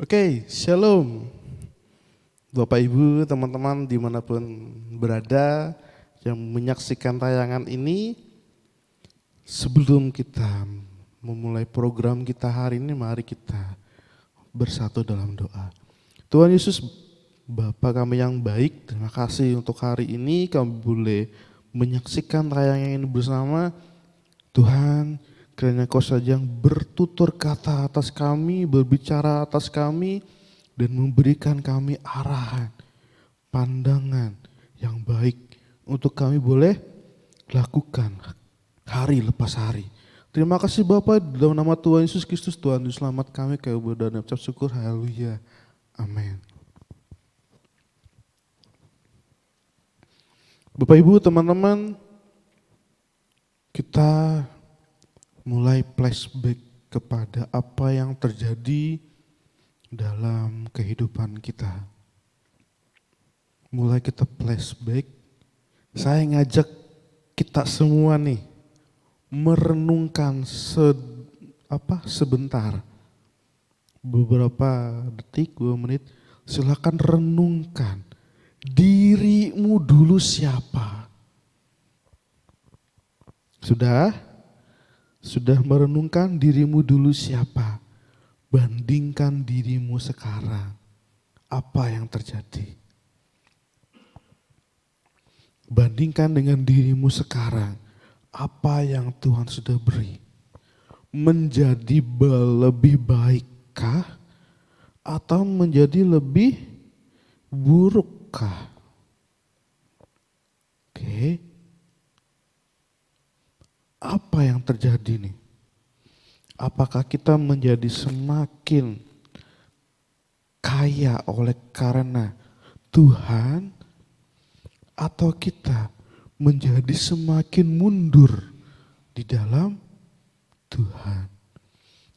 Oke, shalom. Bapak Ibu, teman-teman dimanapun berada yang menyaksikan tayangan ini. Sebelum kita memulai program kita hari ini, mari kita bersatu dalam doa. Tuhan Yesus, Bapa kami yang baik, terima kasih untuk hari ini kami boleh menyaksikan tayangan ini bersama. Tuhan, kiranya Kau saja yang bertutur kata atas kami, berbicara atas kami, dan memberikan kami arahan, pandangan yang baik untuk kami boleh lakukan hari lepas hari. Terima kasih Bapak, dalam nama Tuhan Yesus Kristus, Tuhan selamat kami, kami berdoa dan ucap syukur, haleluya, amin. Bapak Ibu, teman-teman, kita mulai flashback kepada apa yang terjadi dalam kehidupan kita. Mulai kita flashback, saya ngajak kita semua nih merenungkan sebentar, beberapa detik, 2 menit, silakan renungkan dirimu dulu siapa. Sudah merenungkan dirimu dulu siapa? Bandingkan dirimu sekarang. Apa yang terjadi? Bandingkan dengan dirimu sekarang. Apa yang Tuhan sudah beri? Menjadi lebih baikkah? Atau menjadi lebih burukkah? Oke. Apa yang terjadi nih? Apakah kita menjadi semakin kaya oleh karena Tuhan, atau kita menjadi semakin mundur di dalam Tuhan?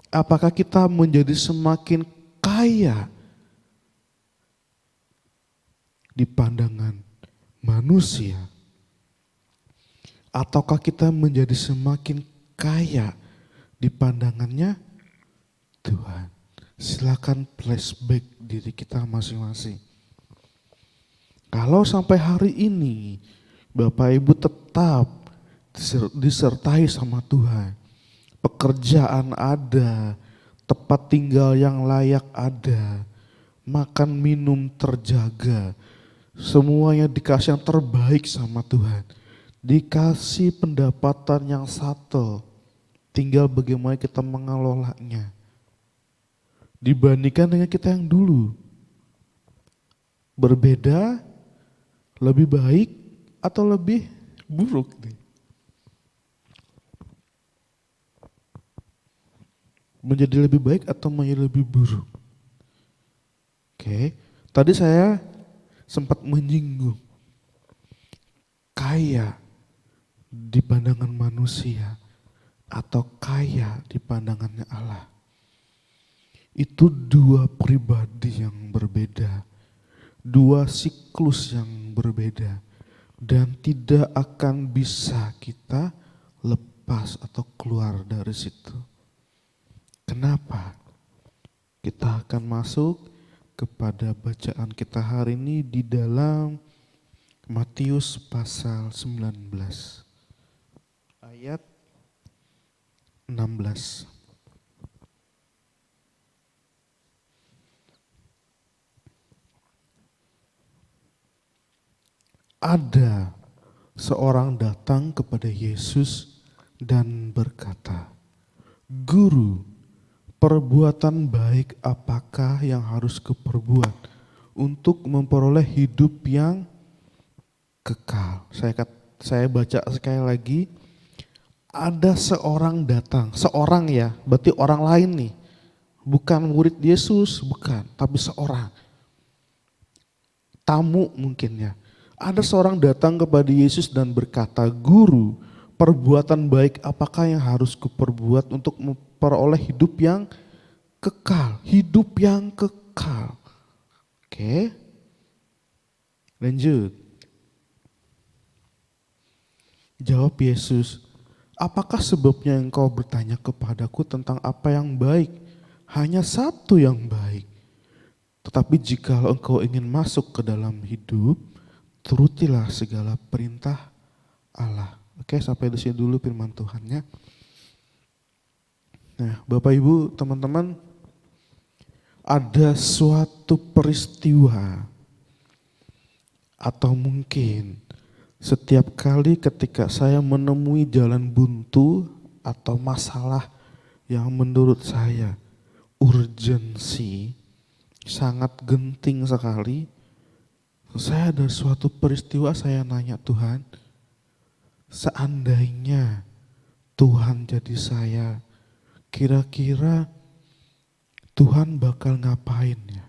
Apakah kita menjadi semakin kaya di pandangan manusia? Ataukah kita menjadi semakin kaya di pandangannya Tuhan? Silakan flashback diri kita masing-masing. Kalau sampai hari ini Bapak Ibu tetap disertai sama Tuhan, pekerjaan ada, tempat tinggal yang layak ada, makan minum terjaga, semuanya dikasih yang terbaik sama Tuhan. Dikasih pendapatan yang satu, tinggal bagaimana kita mengelolanya. Dibandingkan dengan kita yang dulu, berbeda, lebih baik atau lebih buruk nih? Menjadi lebih baik atau menjadi lebih buruk? Oke, tadi saya sempat menyinggung kaya di pandangan manusia atau kaya di pandangannya Allah. Itu dua pribadi yang berbeda, dua siklus yang berbeda, dan tidak akan bisa kita lepas atau keluar dari situ. Kenapa? Kita akan masuk kepada bacaan kita hari ini di dalam Matius pasal 19. Ayat 16. Ada seorang datang kepada Yesus dan berkata, "Guru, perbuatan baik apakah yang harus kuperbuat untuk memperoleh hidup yang kekal?" Saya baca sekali lagi. Ada seorang datang, seorang ya, berarti orang lain nih. Bukan murid Yesus, bukan, tapi seorang. Tamu mungkin ya. Ada seorang datang kepada Yesus dan berkata, "Guru, perbuatan baik apakah yang harus kuperbuat untuk memperoleh hidup yang kekal?" Hidup yang kekal. Oke. Lanjut. Jawab Yesus, "Apakah sebabnya engkau bertanya kepadaku tentang apa yang baik? Hanya satu yang baik. Tetapi jikalau engkau ingin masuk ke dalam hidup, turutilah segala perintah Allah. Oke, sampai di sini dulu firman Tuhannya. Nah, Bapak Ibu, teman-teman, ada suatu peristiwa atau mungkin setiap kali ketika saya menemui jalan buntu atau masalah yang menurut saya urgensi, sangat genting sekali, saya ada suatu peristiwa saya nanya Tuhan, seandainya Tuhan jadi saya, kira-kira Tuhan bakal ngapain ya?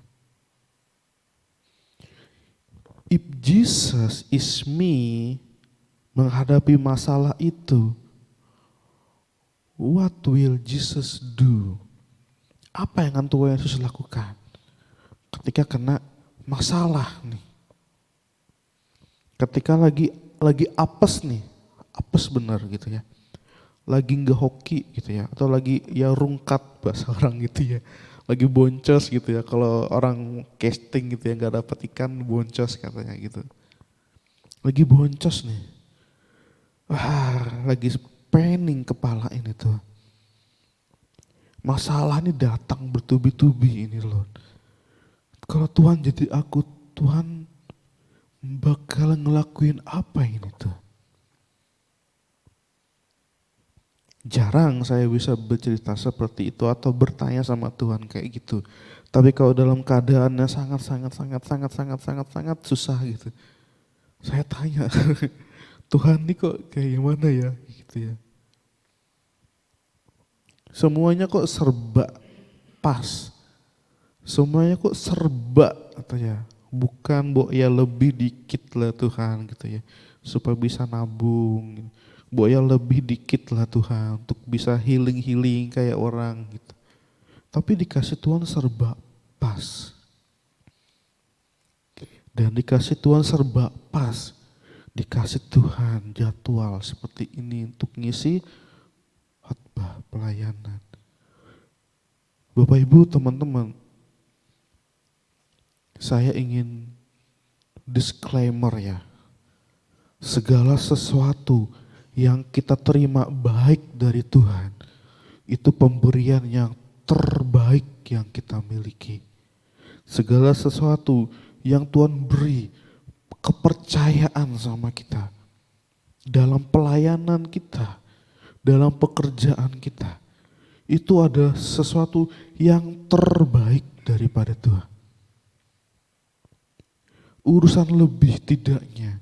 If Jesus is me menghadapi masalah itu, what will Jesus do? Apa yang akan Tuhan Yesus lakukan ketika kena masalah nih? Ketika lagi apes nih, apes bener gitu ya. Lagi nggak hoki gitu ya, atau lagi ya rungkat bahasa orang gitu ya. Lagi boncos gitu ya, kalau orang casting gitu ya nggak dapat ikan boncos katanya gitu. Lagi boncos nih, wah lagi pening kepala ini tuh. Masalah ini datang bertubi-tubi ini loh. Kalau Tuhan jadi aku, Tuhan bakal ngelakuin apa ini tuh? Jarang saya bisa bercerita seperti itu atau bertanya sama Tuhan kayak gitu. Tapi kalau dalam keadaannya sangat susah gitu. Saya tanya, Tuhan ini kok kayak gimana ya gitu ya. Semuanya kok serba pas. Semuanya kok serba atau ya. Bukan ya lebih dikit lah Tuhan gitu ya. Supaya bisa nabung. Ya lebih dikit lah Tuhan untuk bisa healing kayak orang gitu. Tapi dikasih Tuhan serba pas. Dan dikasih Tuhan serba pas. Dikasih Tuhan jadwal seperti ini untuk ngisi khotbah pelayanan. Bapak Ibu teman-teman, saya ingin disclaimer ya. Segala sesuatu yang kita terima baik dari Tuhan, itu pemberian yang terbaik yang kita miliki. Segala sesuatu yang Tuhan beri kepercayaan sama kita, dalam pelayanan kita, dalam pekerjaan kita, itu ada sesuatu yang terbaik daripada Tuhan. Urusan lebih tidaknya,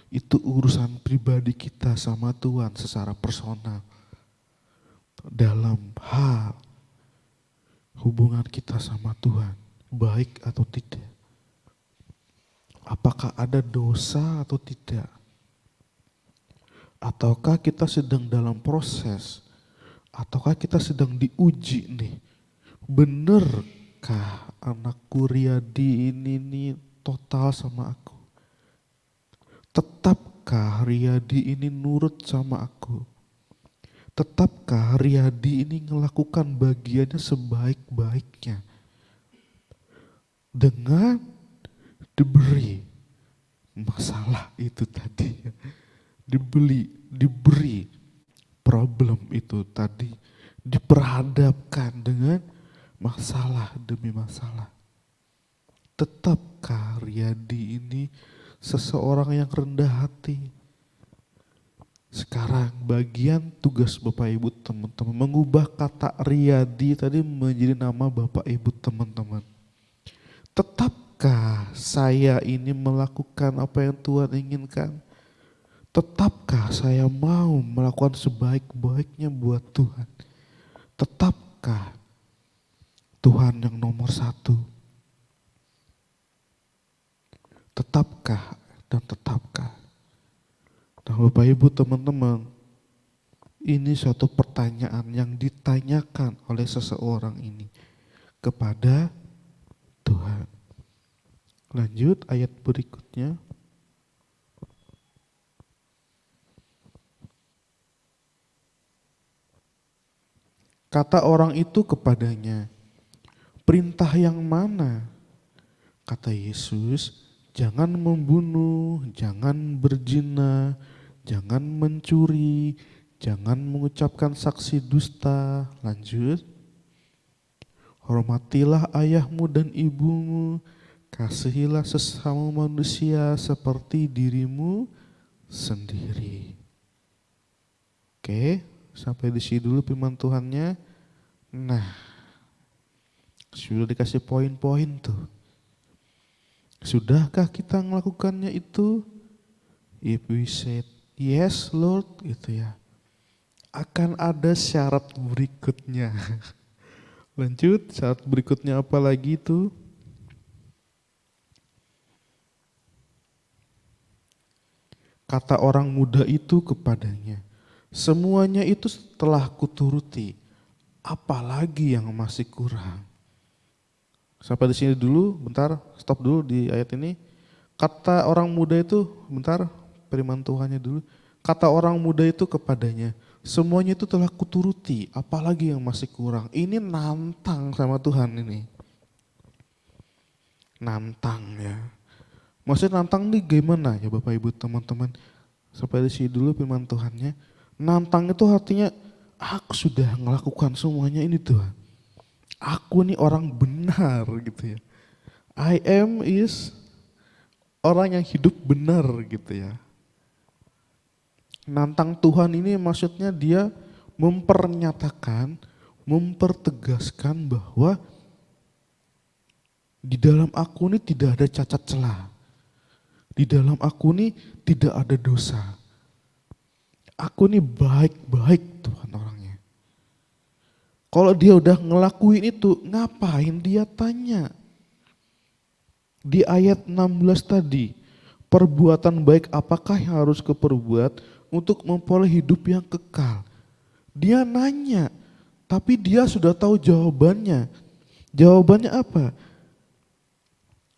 itu urusan pribadi kita sama Tuhan secara personal. Dalam hal hubungan kita sama Tuhan, baik atau tidak. Apakah ada dosa atau tidak? Ataukah kita sedang dalam proses? Ataukah kita sedang diuji nih? Benerkah anakku Riyadi ini total sama aku? Tetapkah Riyadi ini nurut sama aku? Tetapkah Riyadi ini melakukan bagiannya sebaik-baiknya? Dengan diberi masalah itu tadi, diberi problem itu tadi, diperhadapkan dengan masalah demi masalah. Tetapkah Riyadi ini seseorang yang rendah hati? Sekarang bagian tugas Bapak Ibu teman-teman mengubah kata Riyadi tadi menjadi nama Bapak Ibu teman-teman. Tetapkah saya ini melakukan apa yang Tuhan inginkan? Tetapkah saya mau melakukan sebaik-baiknya buat Tuhan? Tetapkah Tuhan yang nomor satu? Tetapkah dan tetapkah? Nah Bapak Ibu teman-teman, ini suatu pertanyaan yang ditanyakan oleh seseorang ini kepada Tuhan. Lanjut ayat berikutnya. Kata orang itu kepadanya, perintah yang mana? Kata Yesus, jangan membunuh, jangan berzina, jangan mencuri, jangan mengucapkan saksi dusta. Lanjut. Hormatilah ayahmu dan ibumu, kasihilah sesama manusia seperti dirimu sendiri. Oke, sampai di sini dulu firman Tuhannya. Nah, sudah dikasih poin-poin tuh. Sudahkah kita melakukannya itu? If we said yes Lord, gitu ya. Akan ada syarat berikutnya. Lanjut, syarat berikutnya apa lagi itu? Kata orang muda itu kepadanya, semuanya itu telah kuturuti, apalagi yang masih kurang. Sampai di sini dulu, bentar, stop dulu di ayat ini. Kata orang muda itu, bentar, firman Tuhannya dulu. Kata orang muda itu kepadanya, semuanya itu telah kuturuti, apalagi yang masih kurang. Ini nantang sama Tuhan ini. Nantang ya. Maksudnya nantang nih gimana ya Bapak Ibu teman-teman. Sampai di sini dulu firman Tuhannya. Nantang itu artinya aku sudah melakukan semuanya ini Tuhan. Aku nih orang benar gitu ya. I am is orang yang hidup benar gitu ya. Nantang Tuhan ini maksudnya dia mempernyatakan, mempertegaskan bahwa di dalam aku ini tidak ada cacat celah. Di dalam aku ini tidak ada dosa. Aku ini baik-baik Tuhan orangnya. Kalau dia udah ngelakuin itu, ngapain dia tanya? Di ayat 16 tadi, perbuatan baik apakah yang harus keperbuat untuk memperoleh hidup yang kekal? Dia nanya, tapi dia sudah tahu jawabannya. Jawabannya apa?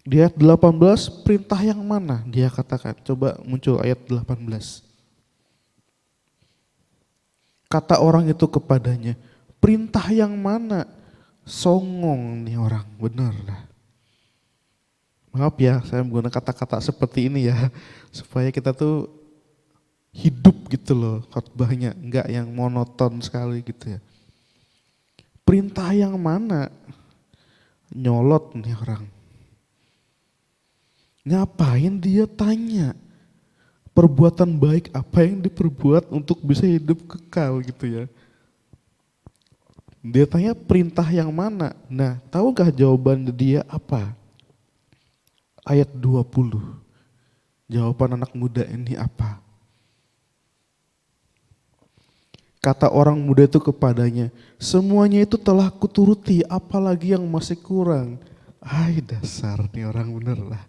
Di ayat 18, perintah yang mana? Dia katakan, coba muncul ayat 18. Kata orang itu kepadanya, perintah yang mana? Songong nih orang, benar lah. Maaf ya, saya menggunakan kata-kata seperti ini ya, supaya kita tuh hidup gitu loh khotbahnya, enggak yang monoton sekali gitu ya. Perintah yang mana? Nyolot nih orang. Ngapain dia tanya? Perbuatan baik apa yang diperbuat untuk bisa hidup kekal gitu ya. Dia tanya perintah yang mana? Nah, tahukah jawaban dia apa? Ayat 20. Jawaban anak muda ini apa? Kata orang muda itu kepadanya, semuanya itu telah kuturuti, apalagi yang masih kurang. Ay dasar nih orang bener lah.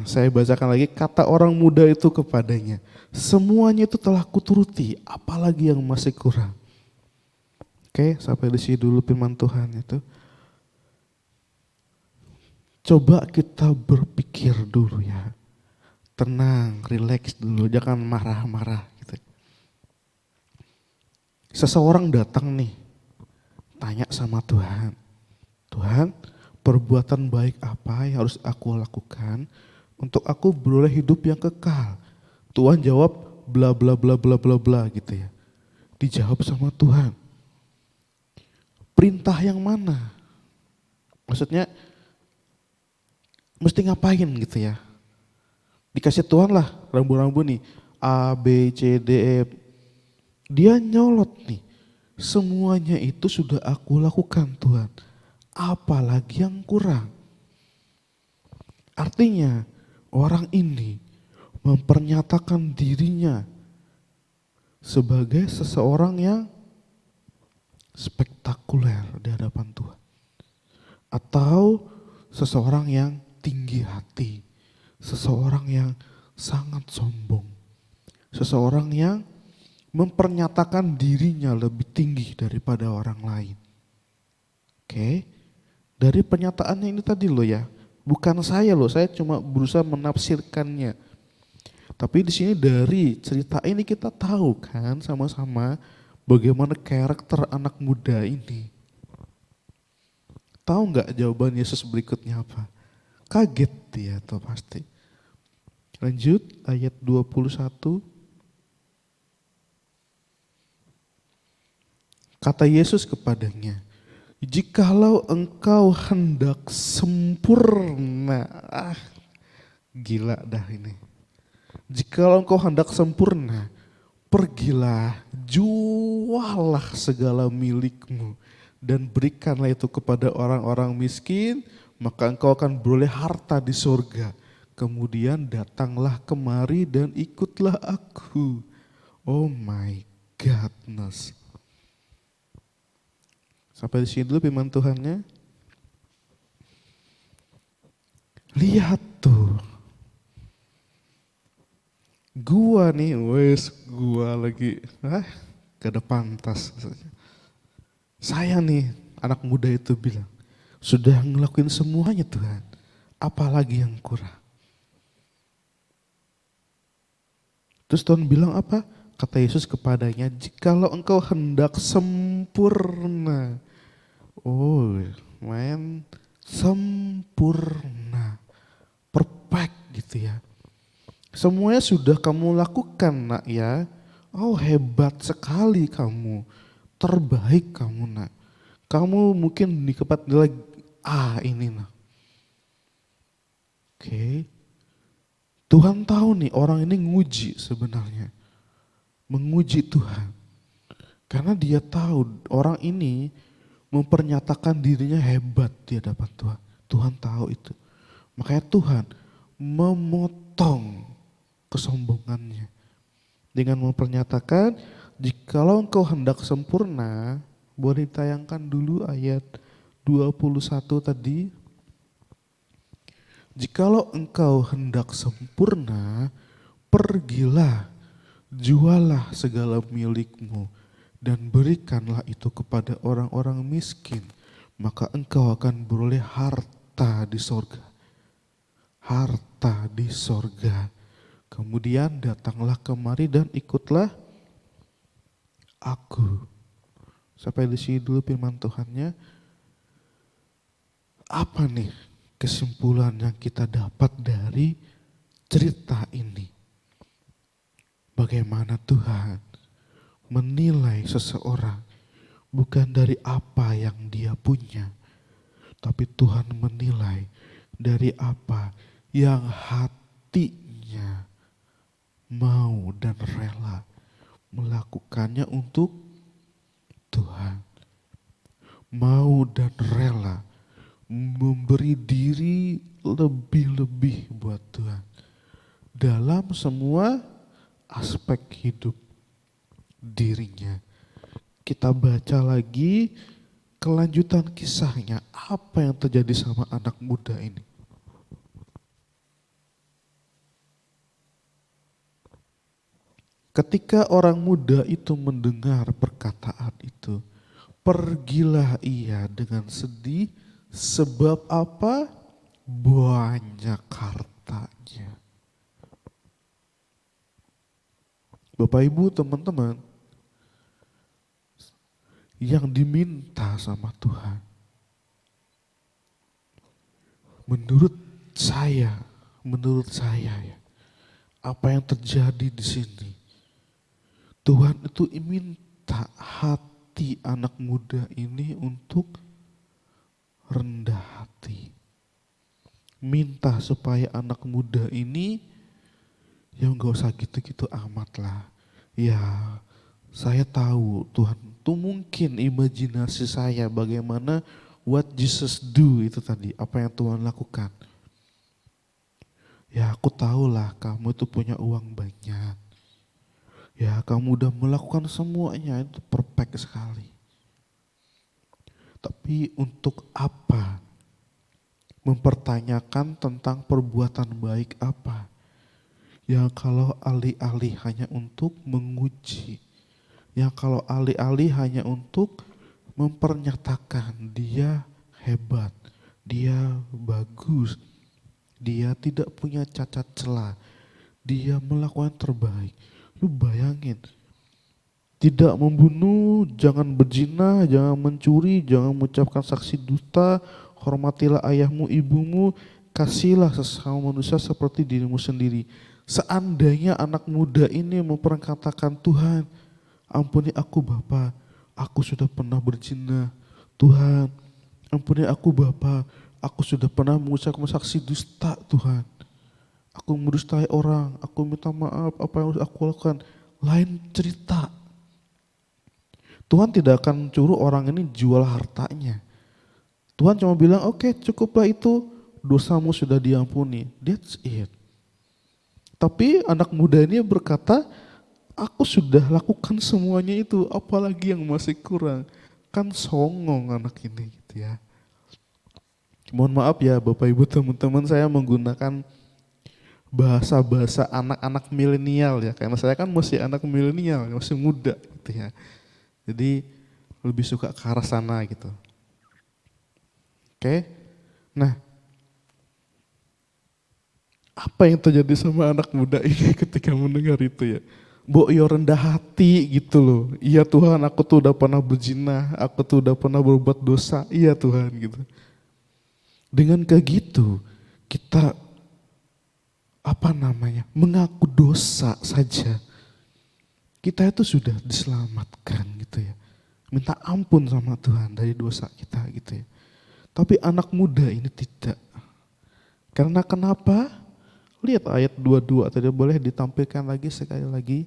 Saya bacakan lagi, kata orang muda itu kepadanya, semuanya itu telah kuturuti, apalagi yang masih kurang. Oke, sampai di sini dulu firman Tuhan itu. Coba kita berpikir dulu ya. Tenang, rileks dulu, jangan marah-marah gitu. Seseorang datang nih, tanya sama Tuhan. Tuhan, perbuatan baik apa yang harus aku lakukan untuk aku beroleh hidup yang kekal? Tuhan jawab bla bla bla bla bla bla gitu ya. Dijawab sama Tuhan. Perintah yang mana? Maksudnya mesti ngapain gitu ya. Dikasih Tuhan lah rambu-rambu nih A, B, C, D, E. Dia nyolot nih. Semuanya itu sudah aku lakukan Tuhan. Apalagi yang kurang. Artinya orang ini mempernyatakan dirinya sebagai seseorang yang spektakuler di hadapan Tuhan. Atau seseorang yang tinggi hati. Seseorang yang sangat sombong. Seseorang yang mempernyatakan dirinya lebih tinggi daripada orang lain. Oke, dari pernyataannya ini tadi loh ya, bukan saya loh, saya cuma berusaha menafsirkannya. Tapi di sini dari cerita ini kita tahu kan sama-sama bagaimana karakter anak muda ini. Tahu nggak jawaban Yesus berikutnya apa? Kaget dia tuh pasti. Lanjut ayat 21. Kata Yesus kepadanya, jikalau engkau hendak sempurna. Gila dah ini. Jikalau engkau hendak sempurna, pergilah, jualah segala milikmu dan berikanlah itu kepada orang-orang miskin, maka engkau akan beroleh harta di surga. Kemudian datanglah kemari dan ikutlah aku. Oh my goodness. Sampai di sini dulu firman Tuhannya. Lihat tuh. Gua nih, gua lagi, gak ada pantas. Saya nih, anak muda itu bilang, sudah ngelakuin semuanya Tuhan, apalagi yang kurang. Terus Tuhan bilang apa? Kata Yesus kepadanya, jikalau engkau hendak sempurna. Oh, sempurna. Perfect gitu ya. Semuanya sudah kamu lakukan nak ya. Oh hebat sekali kamu. Terbaik kamu nak. Kamu mungkin di tempat lagi, ini nak. Oke. Tuhan tahu nih orang ini nguji sebenarnya. Menguji Tuhan. Karena dia tahu orang ini mempernyatakan dirinya hebat di hadapan Tuhan. Tuhan tahu itu. Makanya Tuhan memotong kesombongannya. Dengan mempernyatakan, jikalau engkau hendak sempurna, boleh ditayangkan dulu ayat 21 tadi. Jikalau engkau hendak sempurna, pergilah, jualah segala milikmu dan berikanlah itu kepada orang-orang miskin, maka engkau akan beroleh harta di sorga. Harta di sorga. Kemudian datanglah kemari dan ikutlah aku. Sampai di sini dulu firman Tuhannya. Apa nih kesimpulan yang kita dapat dari cerita ini? Bagaimana Tuhan menilai seseorang bukan dari apa yang dia punya, tapi Tuhan menilai dari apa yang hatinya mau dan rela melakukannya untuk Tuhan. Mau dan rela memberi diri lebih-lebih buat Tuhan dalam semua aspek hidup dirinya. Kita baca lagi kelanjutan kisahnya, apa yang terjadi sama anak muda ini. Ketika orang muda itu mendengar perkataan itu, pergilah ia dengan sedih. Sebab apa? Banyak hartanya. Bapak Ibu teman-teman, yang diminta sama Tuhan, menurut saya ya, apa yang terjadi di sini, Tuhan itu minta hati anak muda ini untuk rendah hati. Minta supaya anak muda ini ya gak usah gitu-gitu amat lah. Ya saya tahu Tuhan tuh mungkin imajinasi saya bagaimana what Jesus do itu tadi. Apa yang Tuhan lakukan. Ya aku tahulah kamu itu punya uang banyak. Ya kamu udah melakukan semuanya itu perfect sekali. Tapi untuk apa mempertanyakan tentang perbuatan baik apa? Yang kalau alih-alih hanya untuk menguji. Yang kalau alih-alih hanya untuk mempernyatakan dia hebat, dia bagus, dia tidak punya cacat celah, dia melakukan terbaik. Lu bayangin, tidak membunuh, jangan berzina, jangan mencuri, jangan mengucapkan saksi dusta, hormatilah ayahmu ibumu, kasihlah sesama manusia seperti dirimu sendiri. Seandainya anak muda ini memperkatakan, Tuhan ampuni aku Bapa, aku sudah pernah berzina. Tuhan ampuni aku Bapa, aku sudah pernah mengucapkan saksi dusta Tuhan. Aku mendustai orang, aku minta maaf apa yang harus aku lakukan. Lain cerita. Tuhan tidak akan suruh orang ini jual hartanya. Tuhan cuma bilang, oke, cukuplah itu, dosamu sudah diampuni. That's it. Tapi anak muda ini berkata, aku sudah lakukan semuanya itu, apalagi yang masih kurang. Kan songong anak ini gitu ya. Mohon maaf ya Bapak Ibu teman-teman, saya menggunakan bahasa-bahasa anak-anak milenial ya. Karena saya kan masih anak milenial, masih muda gitu ya. Jadi lebih suka ke arah sana gitu. Oke. Nah, apa yang terjadi sama anak muda ini ketika mendengar itu ya? Mbok yo rendah hati gitu loh. Iya Tuhan, aku tuh udah pernah berzina, aku tuh udah pernah berbuat dosa. Iya Tuhan gitu. Dengan kayak gitu, kita mengaku dosa saja. Kita itu sudah diselamatkan gitu ya. Minta ampun sama Tuhan dari dosa kita gitu ya. Tapi anak muda ini tidak. Karena kenapa? Lihat ayat 22 tadi, boleh ditampilkan lagi sekali lagi.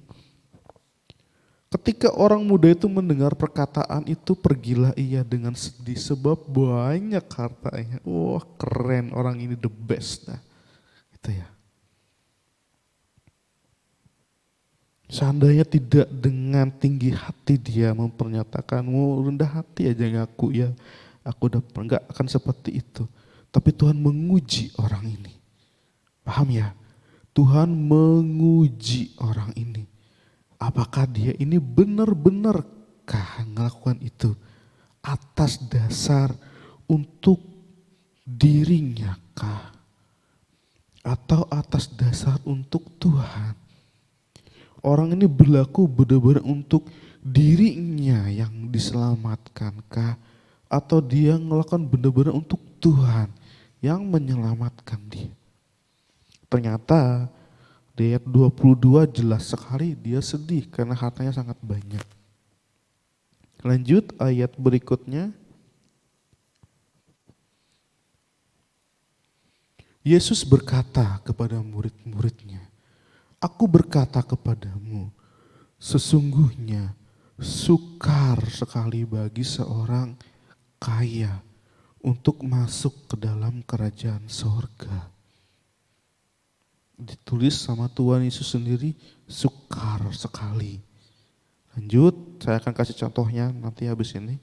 Ketika orang muda itu mendengar perkataan itu, pergilah ia dengan sedih sebab banyak hartanya. Wah keren, orang ini the best. Nah, gitu ya. Seandainya tidak dengan tinggi hati dia mempernyatakan, mau rendah hati aja ngaku ya, aku udah enggak akan seperti itu. Tapi Tuhan menguji orang ini. Paham ya? Tuhan menguji orang ini. Apakah dia ini benar-benarkah melakukan itu atas dasar untuk dirinya kah? Atau atas dasar untuk Tuhan? Orang ini berlaku benar-benar untuk dirinya yang diselamatkankah? Atau dia melakukan benar-benar untuk Tuhan yang menyelamatkan dia? Ternyata di ayat 22 jelas sekali dia sedih karena hartanya sangat banyak. Lanjut ayat berikutnya. Yesus berkata kepada murid-muridnya, aku berkata kepadamu, sesungguhnya sukar sekali bagi seorang kaya untuk masuk ke dalam kerajaan sorga. Ditulis sama Tuhan Yesus sendiri, sukar sekali. Lanjut, saya akan kasih contohnya nanti habis ini.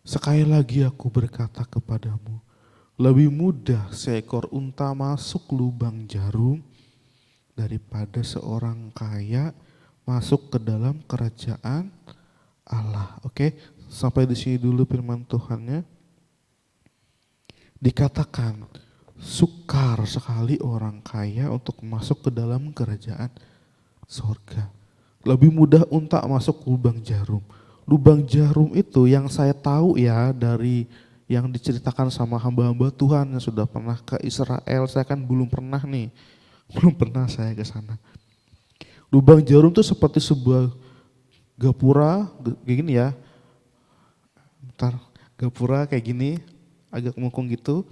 Sekali lagi aku berkata kepadamu, lebih mudah seekor unta masuk lubang jarum daripada seorang kaya masuk ke dalam kerajaan Allah. Oke, sampai di sini dulu firman Tuhannya. Dikatakan sukar sekali orang kaya untuk masuk ke dalam kerajaan surga. Lebih mudah unta masuk lubang jarum. Lubang jarum itu yang saya tahu ya dari yang diceritakan sama hamba-hamba Tuhan yang sudah pernah ke Israel. Saya kan belum pernah nih, belum pernah saya ke sana. Lubang jarum itu seperti sebuah gapura kayak gini ya. Bentar, gapura kayak gini, agak mengkung gitu.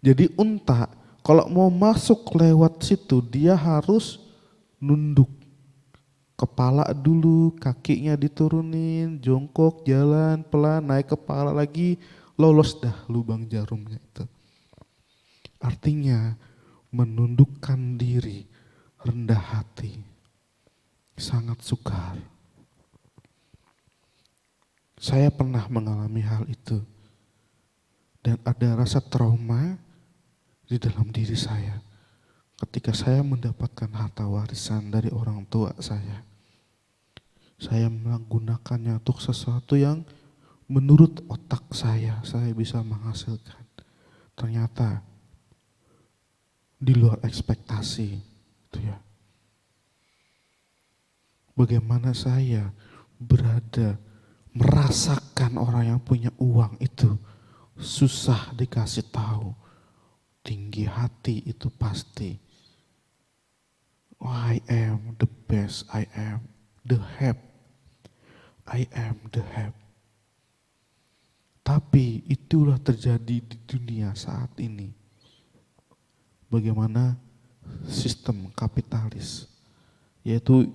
Jadi unta kalau mau masuk lewat situ dia harus nunduk. Kepala dulu, kakinya diturunin, jongkok, jalan, pelan, naik kepala lagi, lolos dah lubang jarumnya itu. Artinya menundukkan diri, rendah hati, sangat sukar. Saya pernah mengalami hal itu. Dan ada rasa trauma di dalam diri saya ketika saya mendapatkan harta warisan dari orang tua saya. Saya menggunakannya untuk sesuatu yang menurut otak saya bisa menghasilkan. Ternyata di luar ekspektasi itu ya. bagaimana saya berada merasakan orang yang punya uang itu susah dikasih tahu. Tinggi hati itu pasti. I am the best, I am the have, I am the have. Tapi itulah terjadi di dunia saat ini. Bagaimana sistem kapitalis, yaitu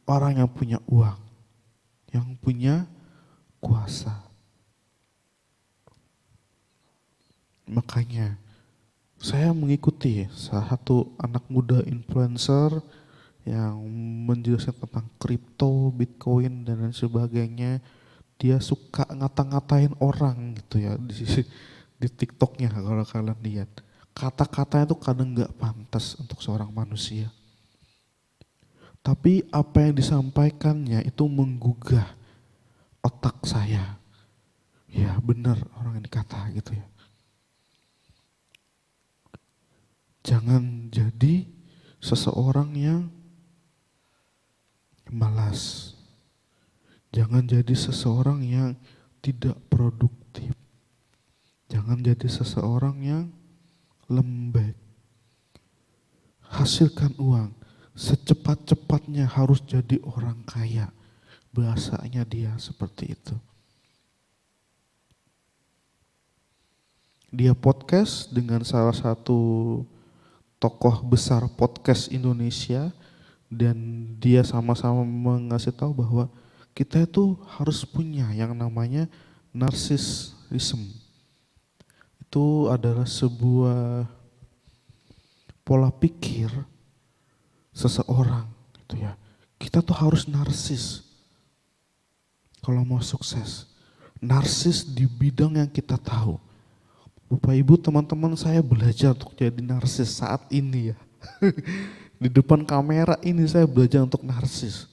orang yang punya uang, yang punya kuasa. Makanya saya mengikuti salah satu anak muda influencer yang menjelaskan tentang kripto, bitcoin dan lain sebagainya. Dia suka ngata-ngatain orang gitu ya di TikToknya kalau kalian lihat. Kata-katanya tuh kadang nggak pantas untuk seorang manusia. Tapi apa yang disampaikannya itu menggugah otak saya. Ya benar orang ini kata gitu ya. Jangan jadi seseorang yang malas. Jangan jadi seseorang yang tidak produktif. Jangan jadi seseorang yang lembek. Hasilkan uang. Secepat-cepatnya harus jadi orang kaya. Bahasanya dia seperti itu. Dia podcast dengan salah satu tokoh besar podcast Indonesia. Dan dia sama-sama mengasih tahu bahwa kita itu harus punya yang namanya narsisism. Itu adalah sebuah pola pikir seseorang gitu ya. Kita tuh harus narsis kalau mau sukses. Narsis di bidang yang kita tahu. Bapak Ibu, teman-teman, saya belajar untuk jadi narsis saat ini ya. Di depan kamera ini saya belajar untuk narsis.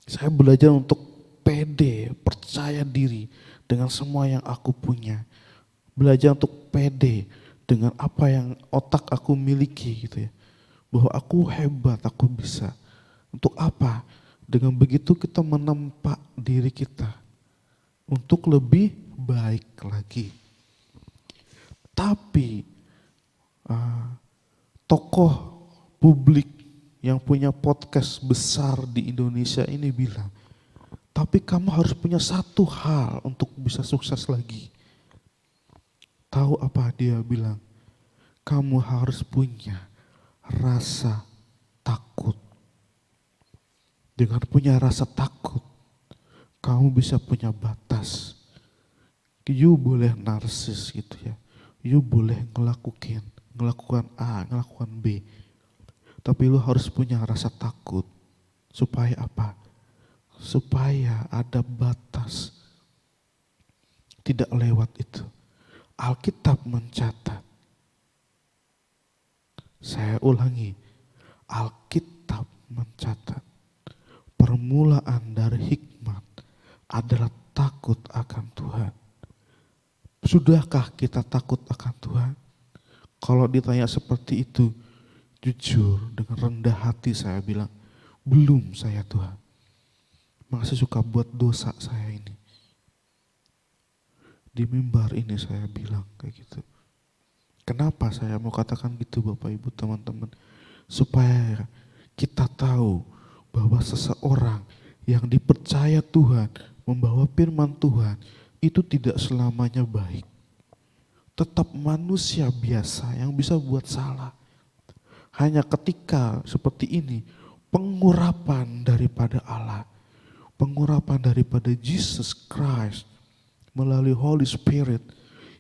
Saya belajar untuk pede, percaya diri dengan semua yang aku punya. Belajar untuk pede dengan apa yang otak aku miliki gitu ya. Bahwa aku hebat, aku bisa. Untuk apa? Dengan begitu kita menempa diri kita untuk lebih baik lagi. Tapi tokoh publik yang punya podcast besar di Indonesia ini bilang, tapi kamu harus punya satu hal untuk bisa sukses lagi. Tahu apa dia bilang? Kamu harus punya rasa takut. Dengan punya rasa takut, kamu bisa punya batas. You boleh narsis gitu ya. You boleh ngelakukan A, ngelakukan B. Tapi lu harus punya rasa takut. Supaya apa? Supaya ada batas. Tidak lewat itu. Alkitab mencatat. Saya ulangi. Alkitab mencatat. Permulaan dari hikmat adalah takut akan Tuhan. Sudahkah kita takut akan Tuhan? Kalau ditanya seperti itu, jujur dengan rendah hati saya bilang, belum saya Tuhan. Masih suka buat dosa saya ini. Di mimbar ini saya bilang kayak gitu. Kenapa saya mau katakan gitu Bapak Ibu teman-teman? Supaya kita tahu bahwa seseorang yang dipercaya Tuhan membawa firman Tuhan itu tidak selamanya baik. Tetap manusia biasa yang bisa buat salah. Hanya ketika seperti ini pengurapan daripada Allah, pengurapan daripada Jesus Christ melalui Holy Spirit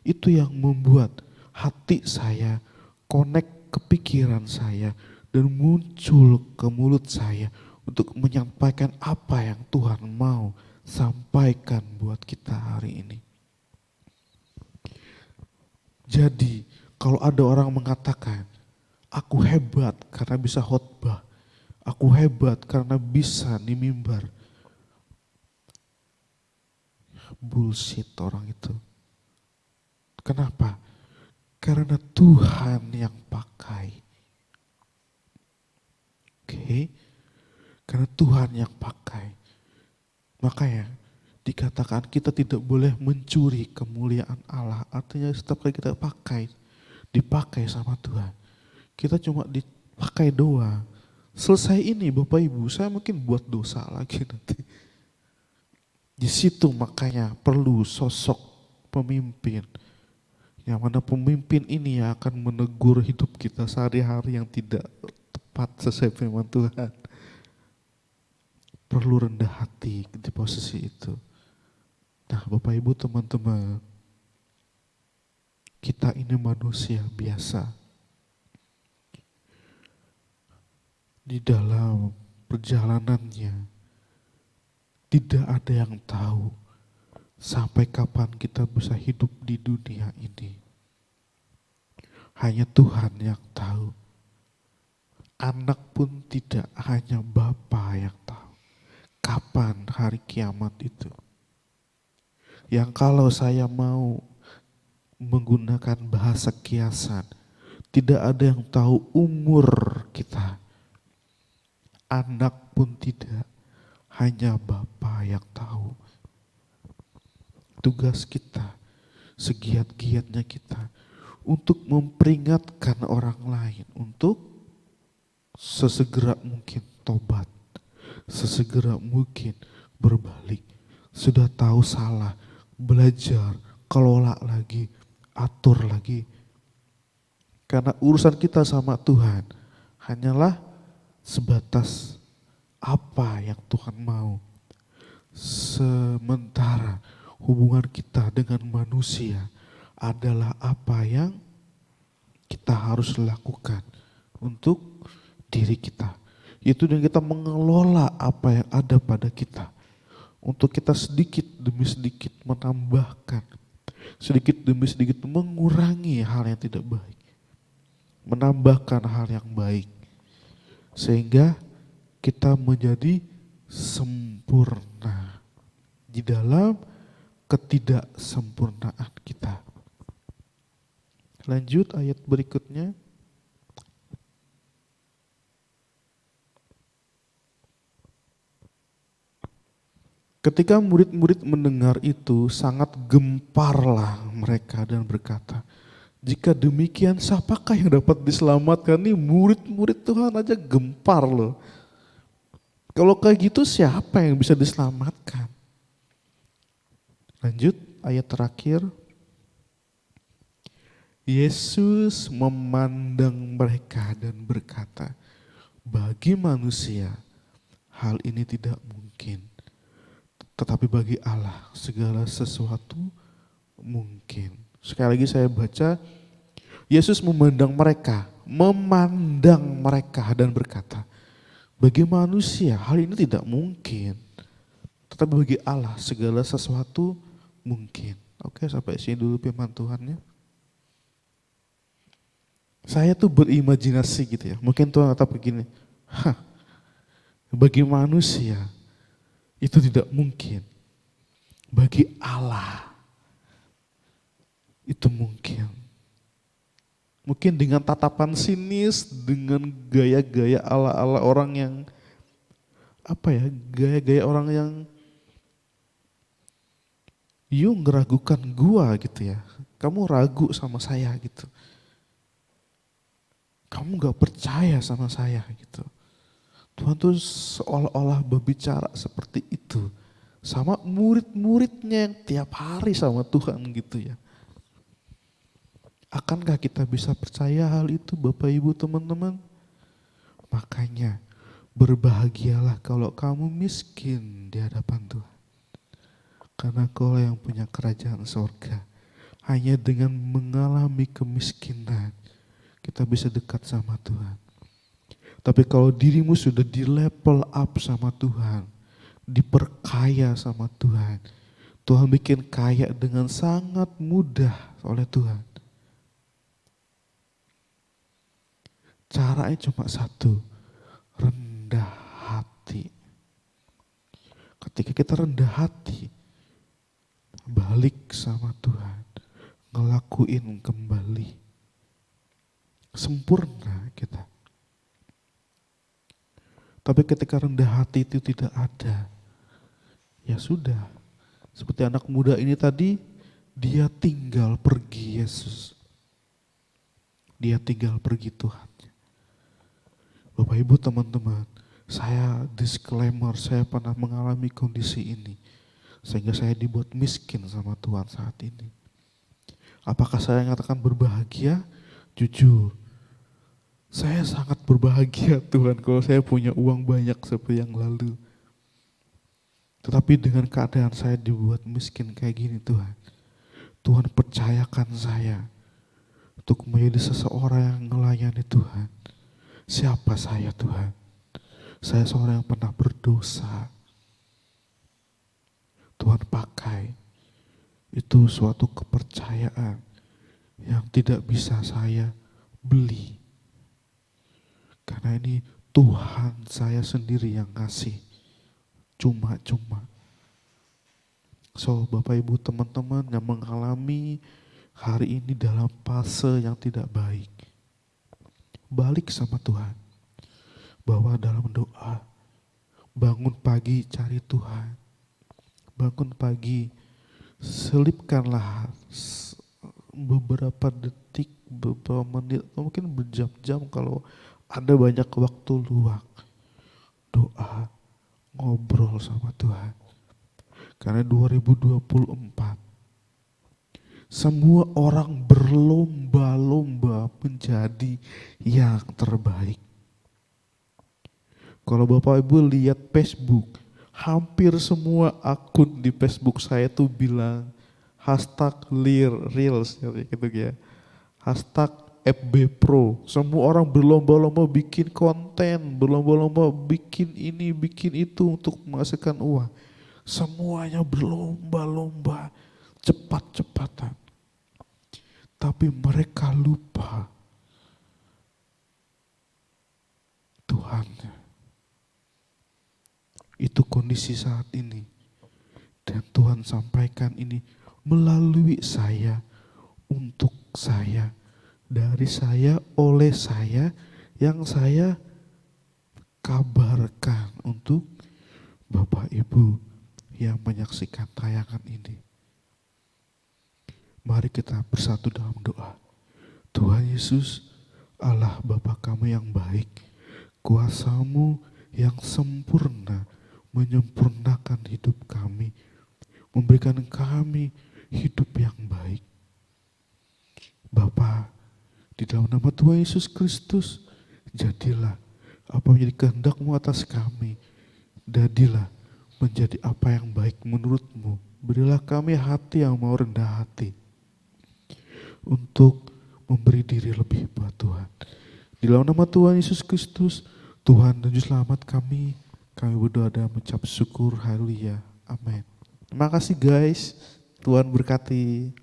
itu yang membuat hati saya connect ke pikiran saya dan muncul ke mulut saya untuk menyampaikan apa yang Tuhan mau sampaikan buat kita hari ini. Jadi kalau ada orang mengatakan, aku hebat karena bisa khotbah, aku hebat karena bisa di mimbar. Bullshit orang itu. Kenapa? Karena Tuhan yang pakai. Oke. Karena Tuhan yang pakai. Makanya dikatakan kita tidak boleh mencuri kemuliaan Allah. Artinya setiap kali kita dipakai sama Tuhan. Kita cuma dipakai doang. Selesai ini Bapak Ibu, saya mungkin buat dosa lagi nanti. Di situ makanya perlu sosok pemimpin. Yang mana pemimpin ini yang akan menegur hidup kita sehari-hari yang tidak tepat sesuai firman Tuhan. Perlu rendah hati di posisi itu. Nah Bapak Ibu teman-teman, kita ini manusia biasa. Di dalam perjalanannya, tidak ada yang tahu sampai kapan kita bisa hidup di dunia ini. Hanya Tuhan yang tahu. Anak pun tidak, hanya Bapa yang tahu. Kapan hari kiamat itu? Yang kalau saya mau menggunakan bahasa kiasan, tidak ada yang tahu umur kita. Anak pun tidak, hanya Bapa yang tahu. Tugas kita, segiat-giatnya kita untuk memperingatkan orang lain untuk sesegera mungkin tobat, sesegera mungkin berbalik. Sudah tahu salah, belajar, kelola lagi, atur lagi. Karena urusan kita sama Tuhan hanyalah sebatas apa yang Tuhan mau. Sementara hubungan kita dengan manusia adalah apa yang kita harus lakukan untuk diri kita. Yaitu dengan kita mengelola apa yang ada pada kita. Untuk kita sedikit demi sedikit menambahkan, sedikit demi sedikit mengurangi hal yang tidak baik. Menambahkan hal yang baik. Sehingga kita menjadi sempurna di dalam ketidaksempurnaan kita. Lanjut ayat berikutnya. Ketika murid-murid mendengar itu, sangat gemparlah mereka dan berkata, jika demikian siapakah yang dapat diselamatkan? Nih murid-murid Tuhan aja gempar loh. Kalau kayak gitu siapa yang bisa diselamatkan? Lanjut ayat terakhir. Yesus memandang mereka dan berkata, bagi manusia hal ini tidak mungkin. Tetapi bagi Allah segala sesuatu mungkin. Sekali lagi saya baca, Yesus memandang mereka dan berkata, bagi manusia hal ini tidak mungkin. Tetapi bagi Allah segala sesuatu mungkin. Oke, sampai sini dulu firman Tuhannya. Saya tuh berimajinasi gitu ya. Mungkin Tuhan kata begini, bagi manusia itu tidak mungkin. Bagi Allah itu mungkin. Mungkin dengan tatapan sinis, dengan gaya-gaya ala-ala orang yang gaya-gaya orang yang you ngeragukan gua gitu ya. Kamu ragu sama saya gitu. Kamu gak percaya sama saya gitu. Tuhan tuh seolah-olah berbicara seperti itu sama murid-muridnya yang tiap hari sama Tuhan gitu ya. Akankah kita bisa percaya hal itu Bapak Ibu teman-teman? Makanya berbahagialah kalau kamu miskin di hadapan Tuhan. Karena Kau yang punya kerajaan surga. Hanya dengan mengalami kemiskinan kita bisa dekat sama Tuhan. Tapi kalau dirimu sudah di level up sama Tuhan, diperkaya sama Tuhan, Tuhan bikin kaya dengan sangat mudah oleh Tuhan. Caranya cuma satu, rendah hati. Ketika kita rendah hati, balik sama Tuhan, ngelakuin kembali. Sempurna kita. Tapi ketika rendah hati itu tidak ada, ya sudah. Seperti anak muda ini tadi, dia tinggal pergi Yesus. Dia tinggal pergi Tuhan. Bapak Ibu teman-teman, saya disclaimer, saya pernah mengalami kondisi ini. Sehingga saya dibuat miskin sama Tuhan saat ini. Apakah saya mengatakan berbahagia? Jujur, saya sangat berbahagia Tuhan kalau saya punya uang banyak seperti yang lalu. Tetapi dengan keadaan saya dibuat miskin kayak gini Tuhan, Tuhan percayakan saya untuk menjadi seseorang yang melayani Tuhan. Siapa saya Tuhan? Saya seorang yang pernah berdosa. Tuhan pakai, itu suatu kepercayaan yang tidak bisa saya beli. Karena ini Tuhan saya sendiri yang ngasih. Cuma-cuma. So Bapak Ibu teman-teman yang mengalami hari ini dalam fase yang tidak baik, balik sama Tuhan. Bahwa dalam doa, bangun pagi cari Tuhan. Bangun pagi, selipkanlah beberapa detik, beberapa menit, atau mungkin berjam-jam kalau ada banyak waktu luang. Doa, ngobrol sama Tuhan. Karena 2024 semua orang berlomba-lomba menjadi yang terbaik. Kalau Bapak Ibu lihat Facebook, hampir semua akun di Facebook saya tuh bilang #reels gitu ya. #FBPro. Semua orang berlomba-lomba bikin konten, berlomba-lomba bikin ini, bikin itu untuk menghasilkan uang. Semuanya berlomba-lomba, cepat-cepatan. Tapi mereka lupa Tuhan. Itu kondisi saat ini. Dan Tuhan sampaikan ini melalui saya, untuk saya, dari saya, oleh saya, yang saya kabarkan untuk Bapak Ibu yang menyaksikan tayangan ini. Mari kita bersatu dalam doa. Tuhan Yesus, Allah Bapa kami yang baik, kuasa-Mu yang sempurna menyempurnakan hidup kami, memberikan kami hidup yang baik. Bapa, di dalam nama Tuhan Yesus Kristus, jadilah apa menjadi kehendak-Mu atas kami. Jadilah menjadi apa yang baik menurut-Mu. Berilah kami hati yang mau rendah hati untuk memberi diri lebih buat Tuhan. Di dalam nama Tuhan Yesus Kristus, Tuhan dan Juru Selamat kami berdoa dan mengucap syukur. Haleluya. Amin. Terima kasih guys. Tuhan berkati.